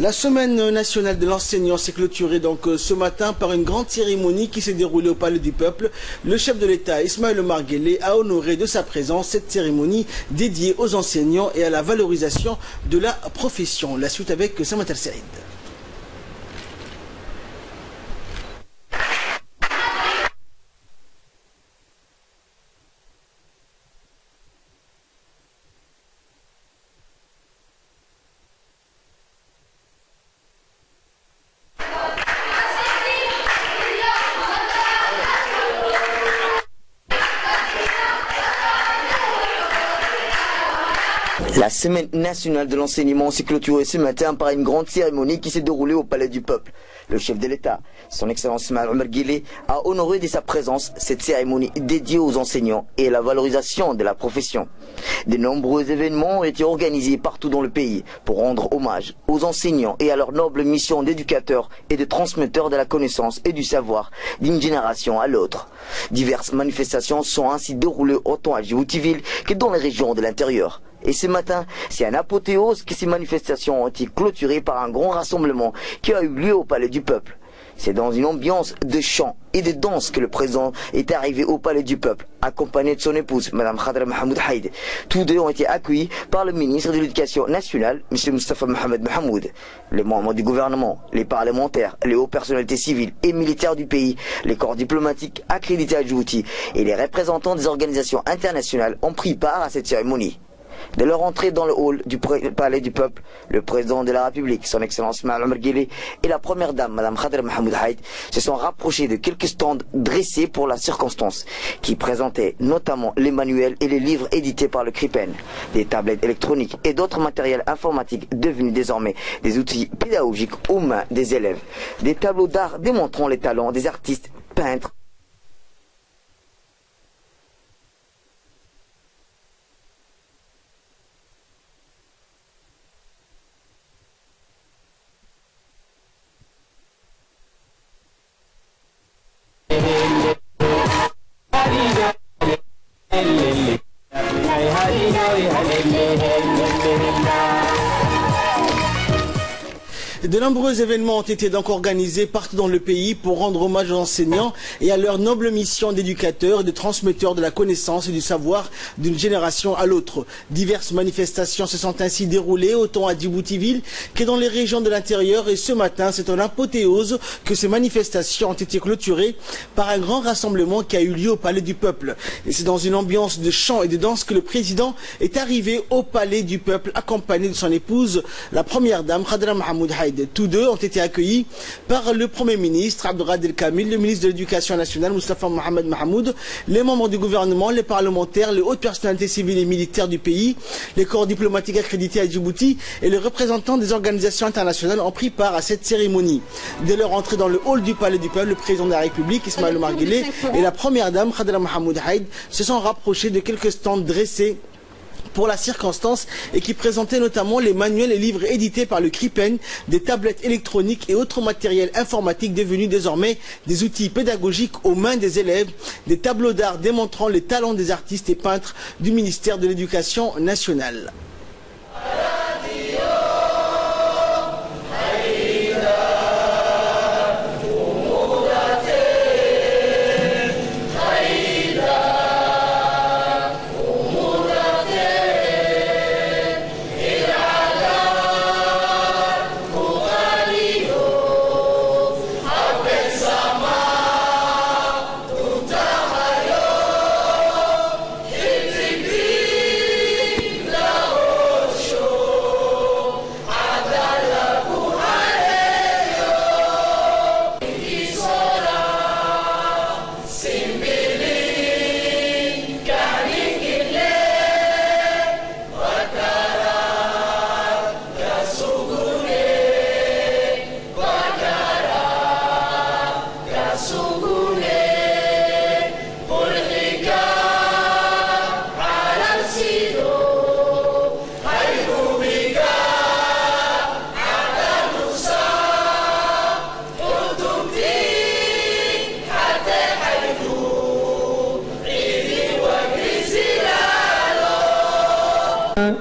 La semaine nationale de l'enseignant s'est clôturée donc ce matin par une grande cérémonie qui s'est déroulée au Palais du Peuple. Le chef de l'État, Ismaël Omar Guelleh, a honoré de sa présence cette cérémonie dédiée aux enseignants et à la valorisation de la profession. La suite avec Samantha Saïd. La semaine nationale de l'enseignement s'est clôturée ce matin par une grande cérémonie qui s'est déroulée au Palais du Peuple. Le chef de l'État, son Excellence Ismaël Omar Guelleh, a honoré de sa présence cette cérémonie dédiée aux enseignants et à la valorisation de la profession. De nombreux événements ont été organisés partout dans le pays pour rendre hommage aux enseignants et à leur noble mission d'éducateurs et de transmetteurs de la connaissance et du savoir d'une génération à l'autre. Diverses manifestations sont ainsi déroulées autant à Djibouti-Ville que dans les régions de l'intérieur. Et ce matin, c'est un apothéose que ces manifestations ont été clôturées par un grand rassemblement qui a eu lieu au Palais du Peuple. C'est dans une ambiance de chant et de danse que le président est arrivé au Palais du Peuple, accompagné de son épouse, Mme Khadra Mohamed Haïd. Tous deux ont été accueillis par le ministre de l'Éducation nationale, M. Moustapha Mohamed Mahmoud. Les membres du gouvernement, les parlementaires, les hauts personnalités civiles et militaires du pays, les corps diplomatiques accrédités à Djibouti et les représentants des organisations internationales ont pris part à cette cérémonie. De leur entrée dans le hall du Palais du Peuple, le président de la République, son Excellence Ismaël Omar Guelleh, et la première dame, Mme Khadra Mohamed Haïd, se sont rapprochés de quelques stands dressés pour la circonstance, qui présentaient notamment les manuels et les livres édités par le CRIPEN, des tablettes électroniques et d'autres matériels informatiques devenus désormais des outils pédagogiques aux mains des élèves, des tableaux d'art démontrant les talents des artistes, peintres, De nombreux événements ont été donc organisés partout dans le pays pour rendre hommage aux enseignants et à leur noble mission d'éducateurs et de transmetteurs de la connaissance et du savoir d'une génération à l'autre. Diverses manifestations se sont ainsi déroulées autant à Djibouti-Ville que dans les régions de l'intérieur et ce matin, c'est en apothéose que ces manifestations ont été clôturées par un grand rassemblement qui a eu lieu au Palais du Peuple. Et c'est dans une ambiance de chant et de danse que le président est arrivé au Palais du Peuple accompagné de son épouse, la première dame Khadra Mohamed Haïd. Tous deux ont été accueillis par le Premier ministre Abdelkader Kamil, le ministre de l'Éducation nationale Moustapha Mohamed Mahmoud, les membres du gouvernement, les parlementaires, les hautes personnalités civiles et militaires du pays, les corps diplomatiques accrédités à Djibouti et les représentants des organisations internationales ont pris part à cette cérémonie. Dès leur entrée dans le hall du Palais du Peuple, le président de la République Ismaël Omar Guelleh et la première dame Khadra Mohamed Haïd se sont rapprochés de quelques stands dressés pour la circonstance et qui présentait notamment les manuels et livres édités par le CRIPEN, des tablettes électroniques et autres matériels informatiques devenus désormais des outils pédagogiques aux mains des élèves, des tableaux d'art démontrant les talents des artistes et peintres du ministère de l'Éducation nationale.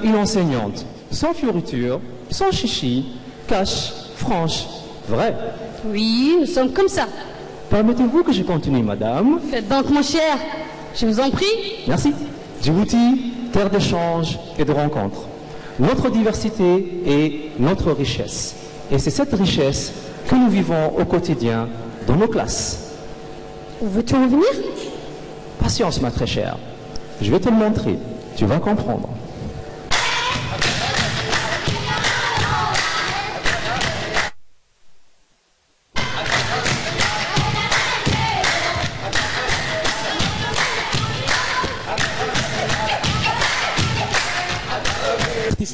Une enseignante, sans fioriture, sans chichi, cash, franche, vraie. Oui, nous sommes comme ça. Permettez-vous que je continue, madame? Faites donc, mon cher. Je vous en prie. Merci. Djibouti, terre d'échange et de rencontres. Notre diversité est notre richesse. Et c'est cette richesse que nous vivons au quotidien dans nos classes. Où veux-tu en venir? Patience, ma très chère. Je vais te le montrer. Tu vas comprendre.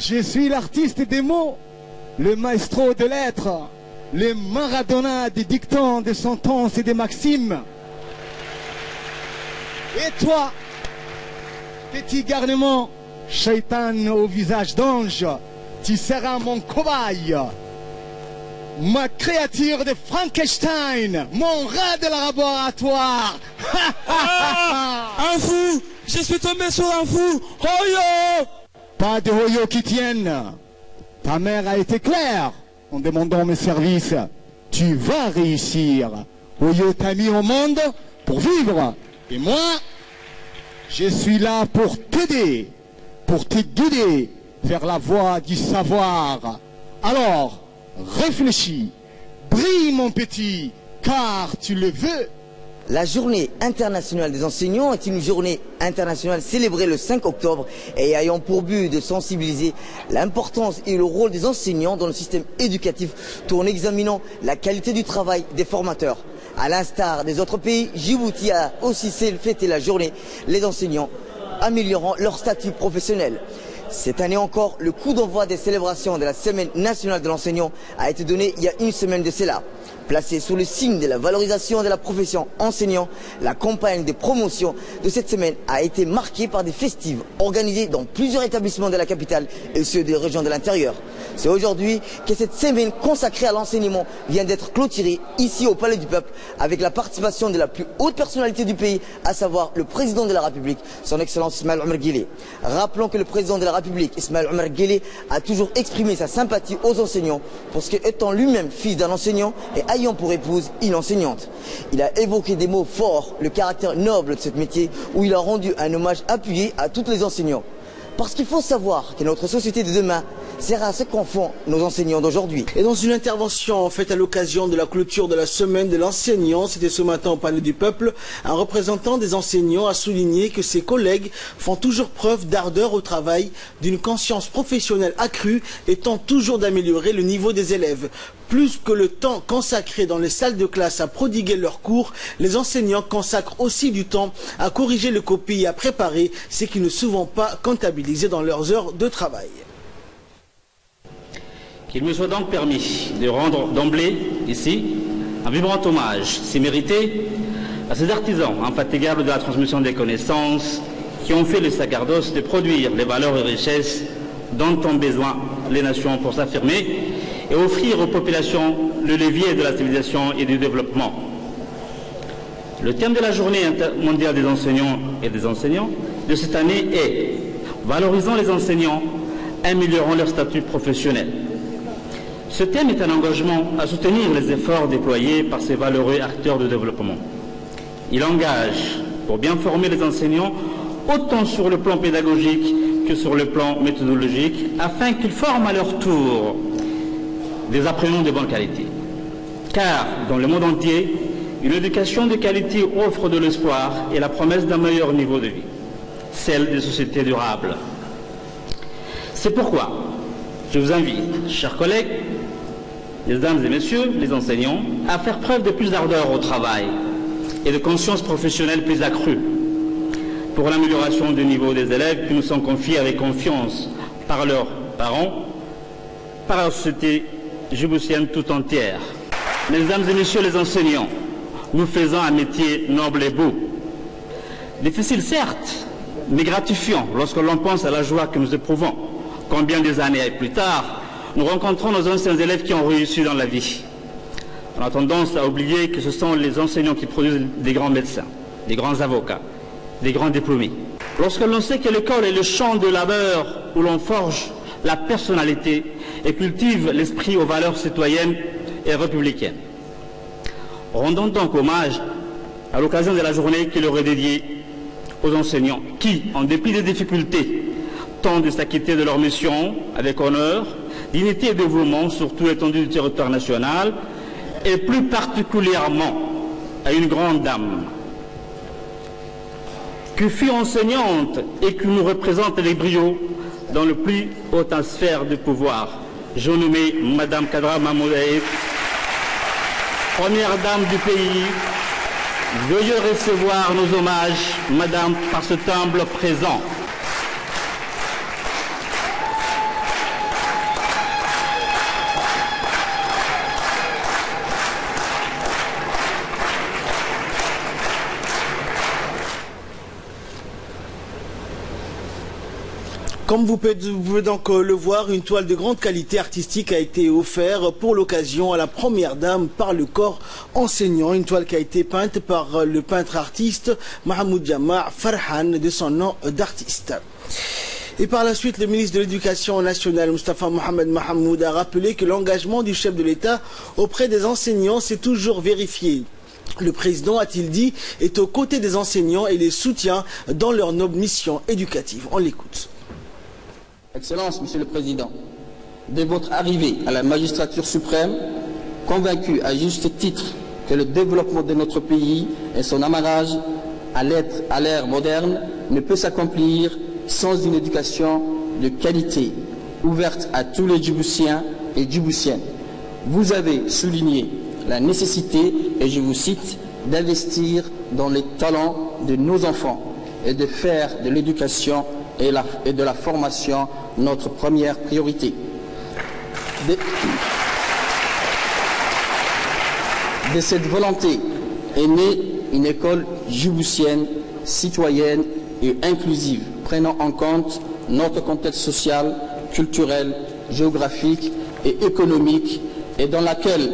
Je suis l'artiste des mots, le maestro de l'être, le Maradona des dictons, des sentences et des maximes. Et toi, petit garnement, shaitan au visage d'ange, tu seras mon cobaye, ma créature de Frankenstein, mon rat de laboratoire. Un fou! Je suis tombé sur un fou! Hoyo! Pas de hoyo qui tienne. Ta mère a été claire en demandant mes services. Tu vas réussir. Hoyo t'a mis au monde pour vivre. Et moi, je suis là pour t'aider, pour te guider vers la voie du savoir. Alors, réfléchis, brille mon petit, car tu le veux. La journée internationale des enseignants est une journée internationale célébrée le 5 octobre et ayant pour but de sensibiliser l'importance et le rôle des enseignants dans le système éducatif tout en examinant la qualité du travail des formateurs. À l'instar des autres pays, Djibouti a aussi fêté la journée les enseignants, améliorant leur statut professionnel. Cette année encore, le coup d'envoi des célébrations de la Semaine nationale de l'enseignant a été donné il y a une semaine de cela. Placée sous le signe de la valorisation de la profession enseignant, la campagne de promotion de cette semaine a été marquée par des festives organisées dans plusieurs établissements de la capitale et ceux des régions de l'intérieur. C'est aujourd'hui que cette semaine consacrée à l'enseignement vient d'être clôturée ici au Palais du Peuple avec la participation de la plus haute personnalité du pays, à savoir le président de la République, son Excellence Ismaël Omar Guelleh. Rappelons que le président de la République, Ismaël Omar Guelleh, a toujours exprimé sa sympathie aux enseignants parce qu'étant lui-même fils d'un enseignant et ayant pour épouse une enseignante. Il a évoqué des mots forts, le caractère noble de ce métier, où il a rendu un hommage appuyé à tous les enseignants. Parce qu'il faut savoir que notre société de demain sera ce qu'en font nos enseignants d'aujourd'hui. Et dans une intervention faite à l'occasion de la clôture de la semaine de l'enseignant, c'était ce matin au Palais du Peuple, un représentant des enseignants a souligné que ses collègues font toujours preuve d'ardeur au travail, d'une conscience professionnelle accrue et tentent toujours d'améliorer le niveau des élèves. Plus que le temps consacré dans les salles de classe à prodiguer leurs cours, les enseignants consacrent aussi du temps à corriger les copies et à préparer ce qui ne sont souvent pas comptabilisé dans leurs heures de travail. Qu'il me soit donc permis de rendre d'emblée, ici, un vibrant hommage, si mérité, à ces artisans infatigables de la transmission des connaissances qui ont fait le sacerdoce de produire les valeurs et richesses dont ont besoin les nations pour s'affirmer et offrir aux populations le levier de la civilisation et du développement. Le thème de la journée mondiale des enseignants et des enseignants de cette année est « Valorisons les enseignants, améliorons leur statut professionnel ». Ce thème est un engagement à soutenir les efforts déployés par ces valeureux acteurs de développement. Il engage pour bien former les enseignants autant sur le plan pédagogique que sur le plan méthodologique afin qu'ils forment à leur tour des apprenants de bonne qualité. Car dans le monde entier, une éducation de qualité offre de l'espoir et la promesse d'un meilleur niveau de vie, celle des sociétés durables. C'est pourquoi je vous invite, chers collègues, mesdames et messieurs, les enseignants, à faire preuve de plus d'ardeur au travail et de conscience professionnelle plus accrue pour l'amélioration du niveau des élèves qui nous sont confiés avec confiance par leurs parents, par la société djiboutienne tout entière. Mesdames et messieurs les enseignants, nous faisons un métier noble et beau. Difficile certes, mais gratifiant lorsque l'on pense à la joie que nous éprouvons. Combien des années plus tard, nous rencontrons nos anciens élèves qui ont réussi dans la vie. On a tendance à oublier que ce sont les enseignants qui produisent des grands médecins, des grands avocats, des grands diplômés. Lorsque l'on sait que l'école est le champ de labeur où l'on forge la personnalité et cultive l'esprit aux valeurs citoyennes et républicaines. Rendons donc hommage à l'occasion de la journée qui leur est dédiée aux enseignants qui, en dépit des difficultés, tentent de s'acquitter de leur mission avec honneur, dignité et dévouement sur toute l'étendue du territoire national, et plus particulièrement à une grande dame qui fut enseignante et qui nous représente avec brio dans le plus haute sphère du pouvoir. Je nomme Madame Kadra Mahmoudaï, première dame du pays. Veuillez recevoir nos hommages, Madame, par ce humble présent. Comme vous pouvez donc le voir, une toile de grande qualité artistique a été offerte pour l'occasion à la première dame par le corps enseignant. Une toile qui a été peinte par le peintre artiste Mahmoud Jama' Farhan de son nom d'artiste. Et par la suite, le ministre de l'Éducation nationale, Moustapha Mohamed Mahamoud, a rappelé que l'engagement du chef de l'État auprès des enseignants s'est toujours vérifié. Le président, a-t-il dit, est aux côtés des enseignants et les soutient dans leur noble mission éducative. On l'écoute. Excellence, Monsieur le Président, dès votre arrivée à la magistrature suprême, convaincu à juste titre que le développement de notre pays et son amarrage à l'ère moderne ne peut s'accomplir sans une éducation de qualité, ouverte à tous les Djiboutiens et Djiboutiennes. Vous avez souligné la nécessité, et je vous cite, d'investir dans les talents de nos enfants et de faire de l'éducation et de la formation notre première priorité. De cette volonté est née une école djiboutienne, citoyenne et inclusive, prenant en compte notre contexte social, culturel, géographique et économique, et dans laquelle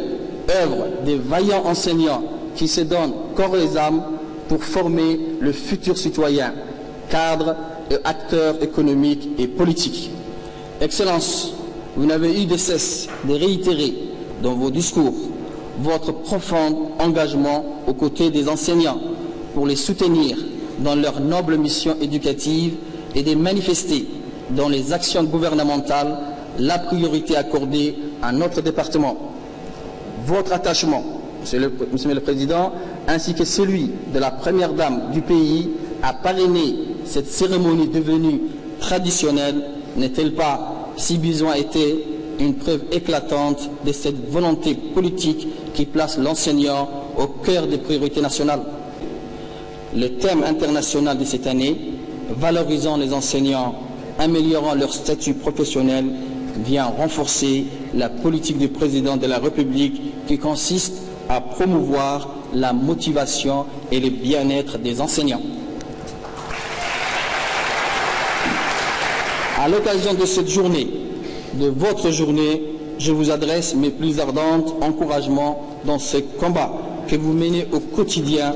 œuvrent des vaillants enseignants qui se donnent corps et âme pour former le futur citoyen, cadre et acteur économique et politique. Excellence, vous n'avez eu de cesse de réitérer dans vos discours votre profond engagement aux côtés des enseignants pour les soutenir dans leur noble mission éducative et de manifester dans les actions gouvernementales la priorité accordée à notre département. Votre attachement, Monsieur le Président, ainsi que celui de la première dame du pays à parrainer cette cérémonie devenue traditionnelle, n'est-elle pas, si besoin était, une preuve éclatante de cette volonté politique qui place l'enseignant au cœur des priorités nationales? Le thème international de cette année, valorisant les enseignants, améliorant leur statut professionnel, vient renforcer la politique du président de la République qui consiste à promouvoir la motivation et le bien-être des enseignants. À l'occasion de cette journée, de votre journée, je vous adresse mes plus ardents encouragements dans ce combat que vous menez au quotidien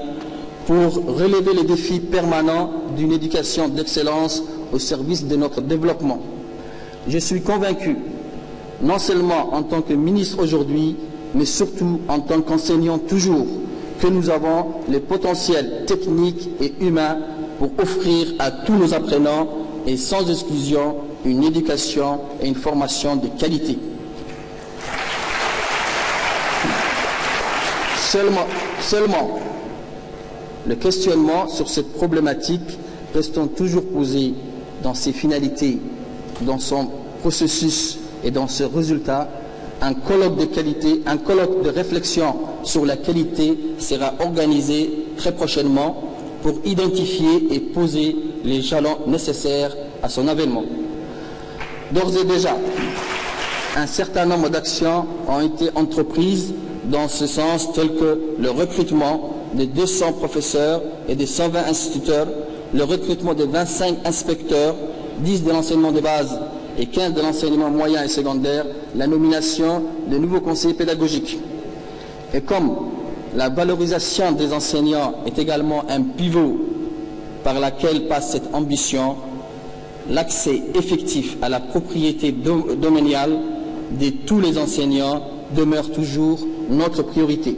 pour relever les défis permanents d'une éducation d'excellence au service de notre développement. Je suis convaincu, non seulement en tant que ministre aujourd'hui, mais surtout en tant qu'enseignant toujours, que nous avons les potentiels techniques et humains pour offrir à tous nos apprenants et sans exclusion une éducation et une formation de qualité. Seulement, le questionnement sur cette problématique restant toujours posé dans ses finalités, dans son processus et dans ses résultats, un colloque de qualité, un colloque de réflexion sur la qualité sera organisé très prochainement pour identifier et poser les jalons nécessaires à son avènement. D'ores et déjà, un certain nombre d'actions ont été entreprises dans ce sens, telles que le recrutement de 200 professeurs et de 120 instituteurs, le recrutement de 25 inspecteurs, 10 de l'enseignement de base et 15 de l'enseignement moyen et secondaire, la nomination de nouveaux conseillers pédagogiques. Et comme la valorisation des enseignants est également un pivot par laquelle passe cette ambition, l'accès effectif à la propriété domaniale de tous les enseignants demeure toujours notre priorité.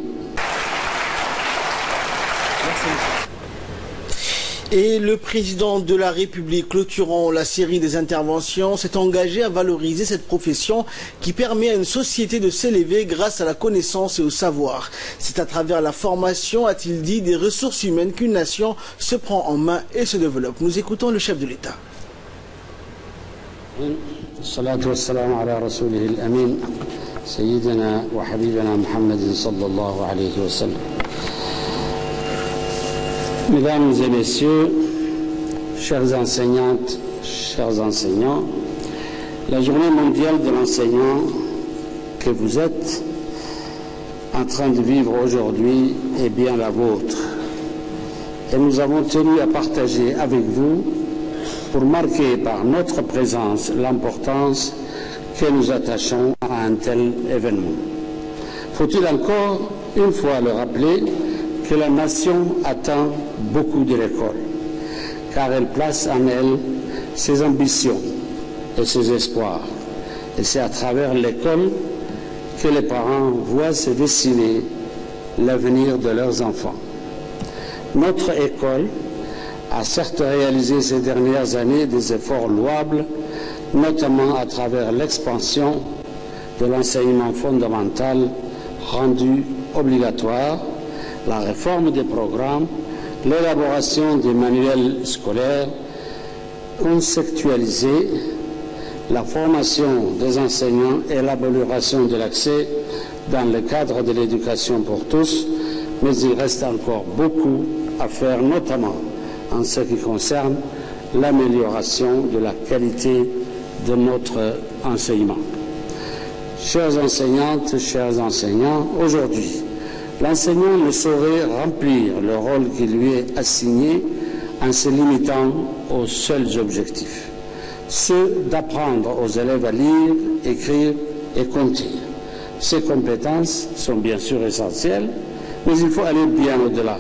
Et le président de la République, clôturant la série des interventions, s'est engagé à valoriser cette profession qui permet à une société de s'élever grâce à la connaissance et au savoir. C'est à travers la formation, a-t-il dit, des ressources humaines qu'une nation se prend en main et se développe. Nous écoutons le chef de l'État. Mesdames et messieurs, chères enseignantes, chers enseignants, la journée mondiale de l'enseignant que vous êtes en train de vivre aujourd'hui est bien la vôtre. Et nous avons tenu à partager avec vous pour marquer par notre présence l'importance que nous attachons à un tel événement. Faut-il encore une fois le rappeler que la nation attend beaucoup de l'école, car elle place en elle ses ambitions et ses espoirs. Et c'est à travers l'école que les parents voient se dessiner l'avenir de leurs enfants. Notre école a certes réalisé ces dernières années des efforts louables, notamment à travers l'expansion de l'enseignement fondamental rendu obligatoire, la réforme des programmes, l'élaboration des manuels scolaires, conceptualisés, la formation des enseignants et l'amélioration de l'accès dans le cadre de l'éducation pour tous, mais il reste encore beaucoup à faire, notamment en ce qui concerne l'amélioration de la qualité de notre enseignement. Chères enseignantes, chers enseignants, aujourd'hui, l'enseignant ne saurait remplir le rôle qui lui est assigné en se limitant aux seuls objectifs, ceux d'apprendre aux élèves à lire, écrire et compter. Ces compétences sont bien sûr essentielles, mais il faut aller bien au-delà.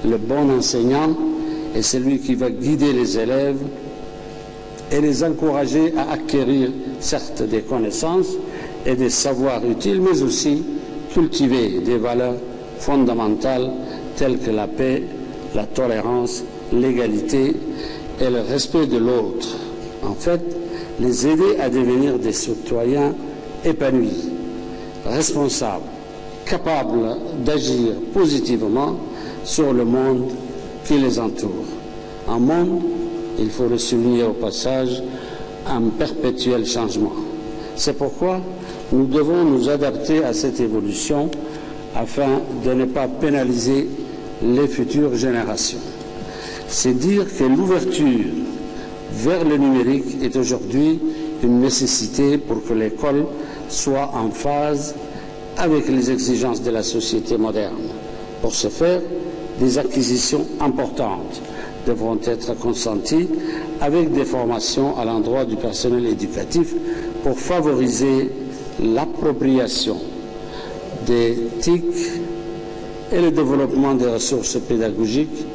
Le bon enseignant est celui qui va guider les élèves et les encourager à acquérir certes des connaissances et des savoirs utiles, mais aussi cultiver des valeurs fondamentales telles que la paix, la tolérance, l'égalité et le respect de l'autre. En fait, les aider à devenir des citoyens épanouis, responsables, capables d'agir positivement sur le monde qui les entoure. Un monde, il faut le souligner au passage, en perpétuel changement. C'est pourquoi nous devons nous adapter à cette évolution afin de ne pas pénaliser les futures générations. C'est dire que l'ouverture vers le numérique est aujourd'hui une nécessité pour que l'école soit en phase avec les exigences de la société moderne. Pour ce faire, des acquisitions importantes devront être consenties avec des formations à l'endroit du personnel éducatif pour favoriser l'appropriation des TIC et le développement des ressources pédagogiques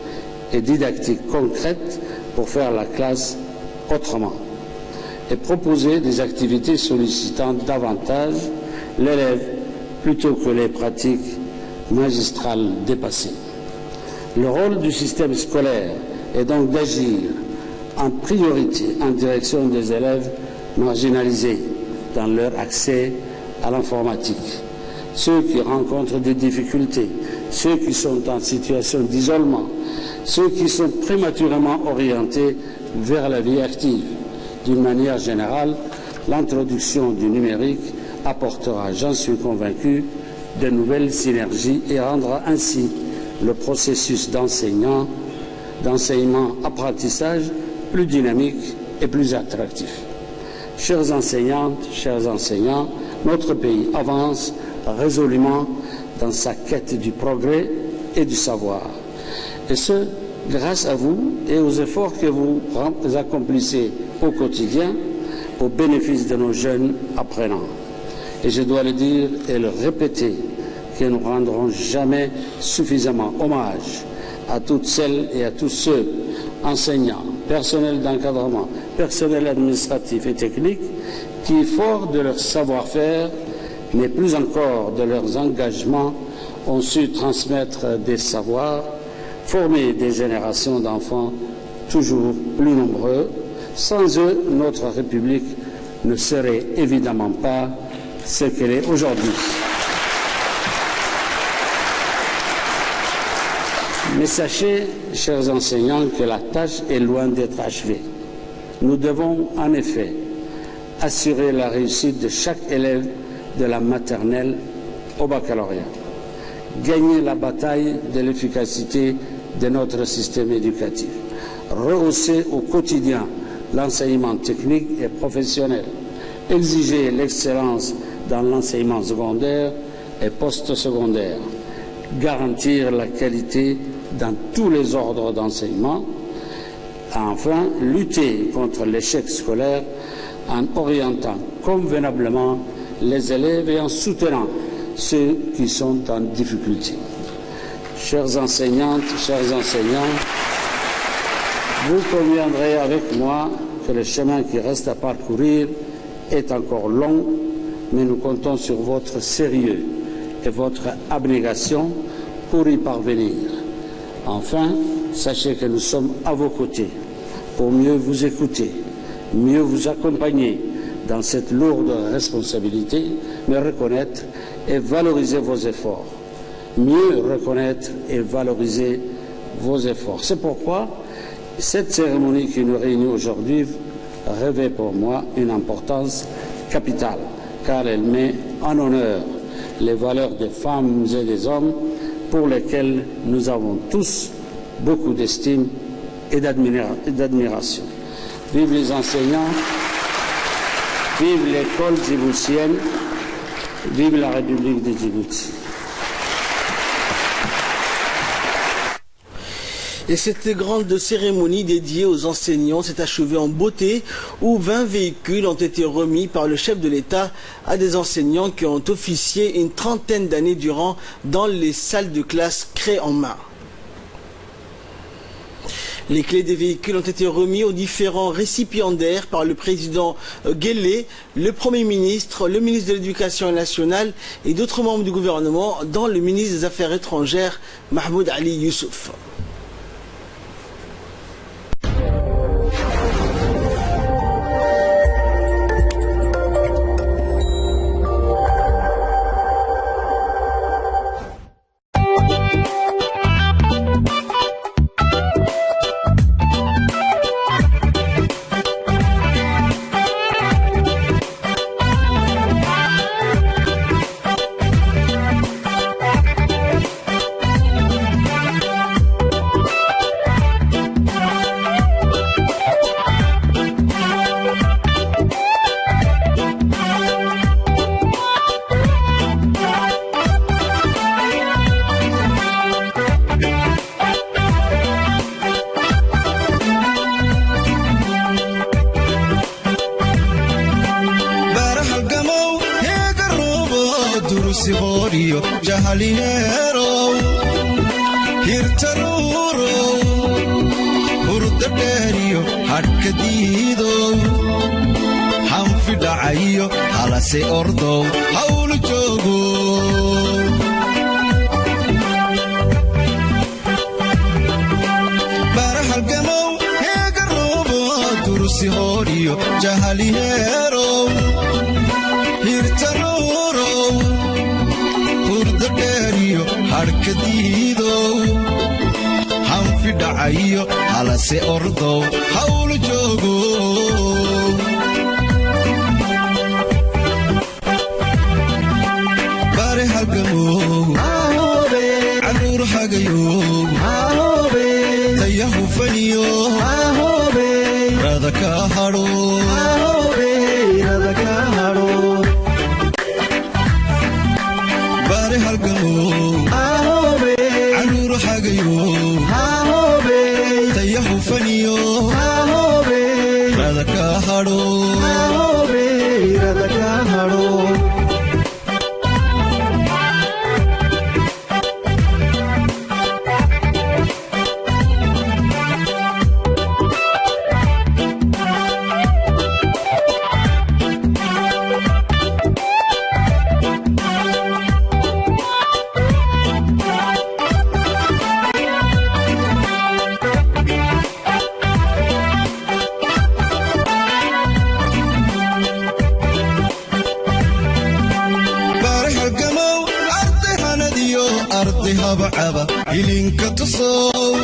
et didactiques concrètes pour faire la classe autrement et proposer des activités sollicitant davantage l'élève plutôt que les pratiques magistrales dépassées. Le rôle du système scolaire est donc d'agir en priorité en direction des élèves marginalisés dans leur accès à l'informatique, ceux qui rencontrent des difficultés, ceux qui sont en situation d'isolement, ceux qui sont prématurément orientés vers la vie active. D'une manière générale, l'introduction du numérique apportera, j'en suis convaincu, de nouvelles synergies et rendra ainsi le processus d'enseignement-apprentissage plus dynamique et plus attractif. Chères enseignantes, chers enseignants, notre pays avance résolument dans sa quête du progrès et du savoir. Et ce, grâce à vous et aux efforts que vous accomplissez au quotidien au bénéfice de nos jeunes apprenants. Et je dois le dire et le répéter, que nous ne rendrons jamais suffisamment hommage à toutes celles et à tous ceux, enseignants, personnels d'encadrement, personnel administratif et technique qui, fort de leur savoir-faire, mais plus encore de leurs engagements, ont su transmettre des savoirs, former des générations d'enfants toujours plus nombreux. Sans eux, notre République ne serait évidemment pas ce qu'elle est aujourd'hui. Mais sachez, chers enseignants, que la tâche est loin d'être achevée. Nous devons en effet assurer la réussite de chaque élève de la maternelle au baccalauréat, gagner la bataille de l'efficacité de notre système éducatif, rehausser au quotidien l'enseignement technique et professionnel, exiger l'excellence dans l'enseignement secondaire et post-secondaire, garantir la qualité dans tous les ordres d'enseignement, enfin lutter contre l'échec scolaire en orientant convenablement les élèves et en soutenant ceux qui sont en difficulté. Chères enseignantes, chers enseignants, vous conviendrez avec moi que le chemin qui reste à parcourir est encore long, mais nous comptons sur votre sérieux et votre abnégation pour y parvenir. Enfin, sachez que nous sommes à vos côtés pour mieux vous écouter, mieux vous accompagner dans cette lourde responsabilité, mais reconnaître et valoriser vos efforts. Mieux reconnaître et valoriser vos efforts. C'est pourquoi cette cérémonie qui nous réunit aujourd'hui revêt pour moi une importance capitale, car elle met en honneur les valeurs des femmes et des hommes pour lesquels nous avons tous beaucoup d'estime et d'admiration. Vive les enseignants, vive l'école djiboutienne, vive la République de Djibouti. Et cette grande cérémonie dédiée aux enseignants s'est achevée en beauté où 20 véhicules ont été remis par le chef de l'État à des enseignants qui ont officié une trentaine d'années durant dans les salles de classe créées en main. Les clés des véhicules ont été remis aux différents récipiendaires par le président Guelleh, le Premier ministre, le ministre de l'Éducation nationale et d'autres membres du gouvernement, dont le ministre des Affaires étrangères, Mahmoud Ali Youssouf. habacaba ilinka tusow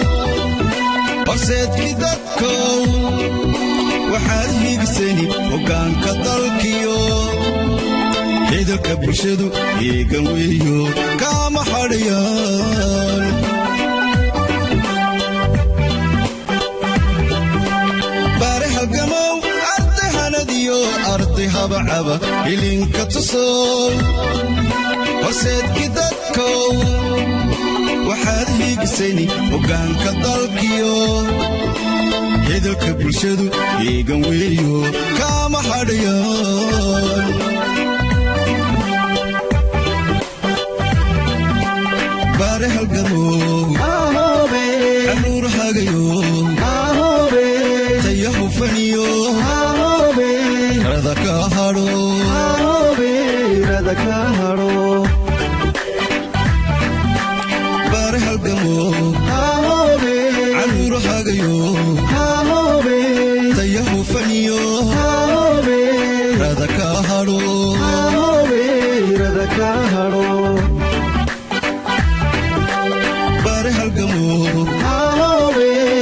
horseedkii dadkow waxaad hiigsani hoggaanka dalkiyo ciidanka bulshadu eegan weeyo kama hadhayaan baare halgamow arday hanadiyo arday habacaba ilinka tusow horseedkii dadkow waxaad hiigsani hoggaanka dalkiyo ciidanka bulshadu eegan weeyo kama hadhayaan baare halgamow caruur hagayo taya hufaniyo rada ka hadho baare halgamow caruur hagayo taya hufaniyo rada ka hadho baare halgamow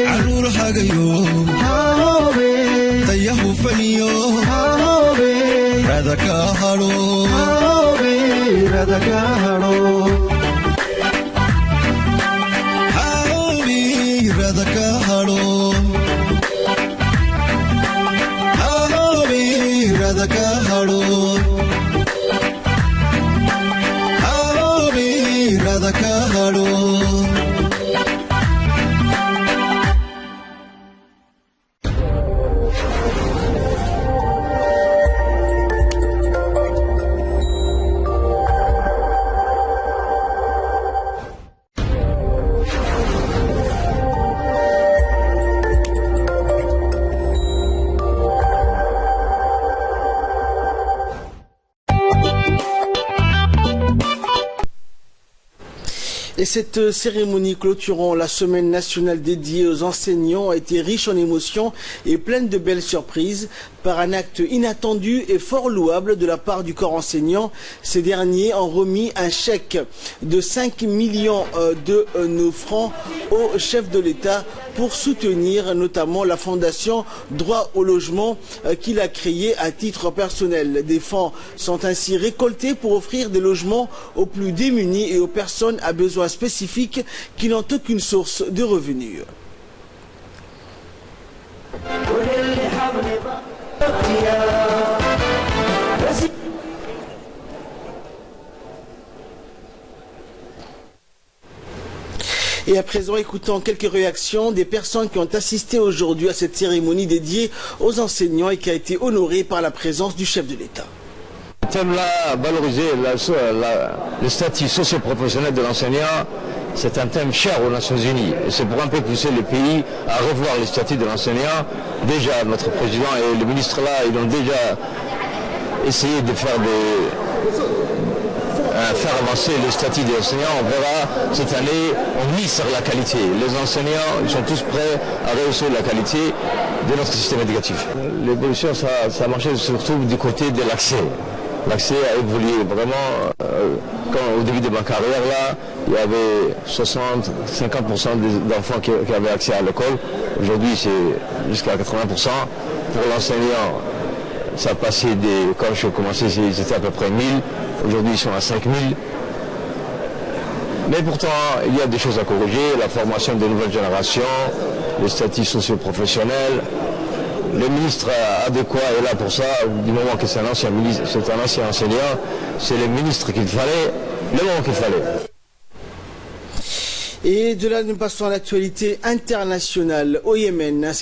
caruur hagayo taya hufaniyo rada ka hadho Et cette cérémonie clôturant la semaine nationale dédiée aux enseignants a été riche en émotions et pleine de belles surprises. Par un acte inattendu et fort louable de la part du corps enseignant, ces derniers ont remis un chèque de 5 millions de nos francs au chef de l'État pour soutenir notamment la fondation Droit au logement qu'il a créée à titre personnel. Des fonds sont ainsi récoltés pour offrir des logements aux plus démunis et aux personnes à besoins spécifiques qui n'ont aucune source de revenus. Et à présent, écoutons quelques réactions des personnes qui ont assisté aujourd'hui à cette cérémonie dédiée aux enseignants et qui a été honorée par la présence du chef de l'État. Ce thème-là, valoriser le statut socio-professionnel de l'enseignant, c'est un thème cher aux Nations Unies. Et c'est pour un peu pousser les pays à revoir le statut de l'enseignant. Déjà, notre président et le ministre là, ils ont déjà essayé de faire avancer le statut des enseignants. On verra cette année, on mise sur la qualité. Les enseignants, ils sont tous prêts à réussir la qualité de notre système éducatif. L'évolution, ça a marché surtout du côté de l'accès. L'accès a évolué vraiment. Quand au début de ma carrière, là, il y avait 50% d'enfants qui avaient accès à l'école. Aujourd'hui, c'est jusqu'à 80%. Pour l'enseignant, ça a passé quand je commençais, ils étaient à peu près 1000. Aujourd'hui, ils sont à 5000. Mais pourtant, il y a des choses à corriger. La formation des nouvelles générations, le statut socio-professionnel. Le ministre adéquat est là pour ça. Du moment que c'est un ancien ministre, c'est un ancien enseignant, c'est le ministre qu'il fallait, le moment qu'il fallait. Et de là, nous passons à l'actualité internationale au Yémen.